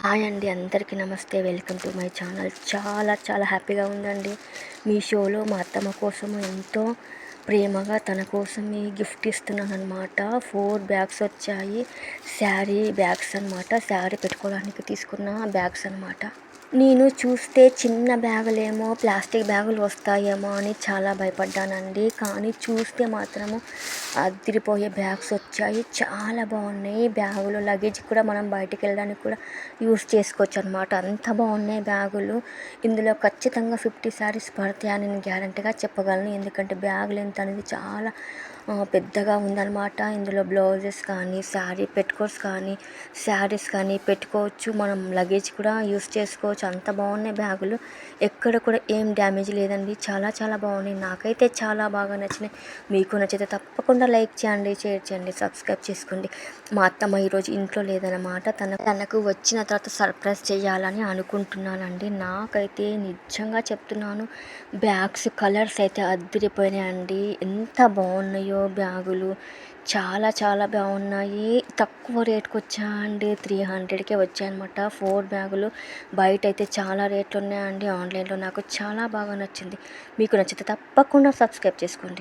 Hi అండి, అందరికీ నమస్తే. Welcome to my channel. చాలా చాలా హ్యాపీగా ఉందండి. మీషోలో మా అత్తమ్మ కోసము ఎంతో ప్రేమగా తన కోసం ఈ గిఫ్ట్ ఇస్తున్నాను అనమాట. 4 బ్యాగ్స్ వచ్చాయి. శారీ బ్యాగ్స్ అనమాట. శారీ పెట్టుకోవడానికి తీసుకున్న బ్యాగ్స్ అనమాట. నేను చూస్తే చిన్న బ్యాగులేమో ప్లాస్టిక్ బ్యాగులు వస్తాయేమో అని చాలా భయపడ్డానండి. కానీ చూస్తే మాత్రము అదిరిపోయే బ్యాగ్స్ వచ్చాయి. చాలా బాగున్నాయి బ్యాగులు. లగేజ్ కూడా మనం బయటికి వెళ్ళడానికి కూడా యూస్ చేసుకోవచ్చు అనమాట. అంత బాగున్నాయి బ్యాగులు. ఇందులో ఖచ్చితంగా 50 శారీస్ పడతాయని నేను గ్యారంటీగా చెప్పగలను. ఎందుకంటే బ్యాగ్ లెంత్ అనేది చాలా పెద్దగా ఉందన్నమాట. ఇందులో బ్లౌజెస్ కానీ, శారీ పెట్టుకోట్స్ కానీ, శారీస్ కానీ పెట్టుకోవచ్చు. మనం లగేజ్ కూడా యూస్ చేసుకోవచ్చు. అంత బాగున్నాయి బ్యాగులు. ఎక్కడ కూడా ఏం డ్యామేజ్ లేదండి. చాలా చాలా బాగున్నాయి. నాకైతే చాలా బాగా నచ్చినాయి. మీకు నచ్చితే తప్పకుండా లైక్ చేయండి, షేర్ చేయండి, సబ్స్క్రైబ్ చేసుకోండి. మా అత్తమ్మ ఈరోజు ఇంట్లో లేదన్నమాట. తనకు వచ్చిన తర్వాత సర్ప్రైజ్ చేయాలని అనుకుంటున్నానండి. నాకైతే నిజంగా చెప్తున్నాను, బ్యాగ్స్ కలర్స్ అయితే అదిరిపోయినాయండి. ఎంత బాగున్నాయో బ్యాగులు. చాలా చాలా బాగున్నాయి. తక్కువ రేట్కి వచ్చాయండి. 300కే వచ్చాయన్నమాట 4 బ్యాగులు. బయట అయితే చాలా రేట్లు ఉన్నాయండి. ఆన్లైన్లో నాకు చాలా బాగా నచ్చింది. మీకు నచ్చితే తప్పకుండా సబ్స్క్రైబ్ చేసుకోండి.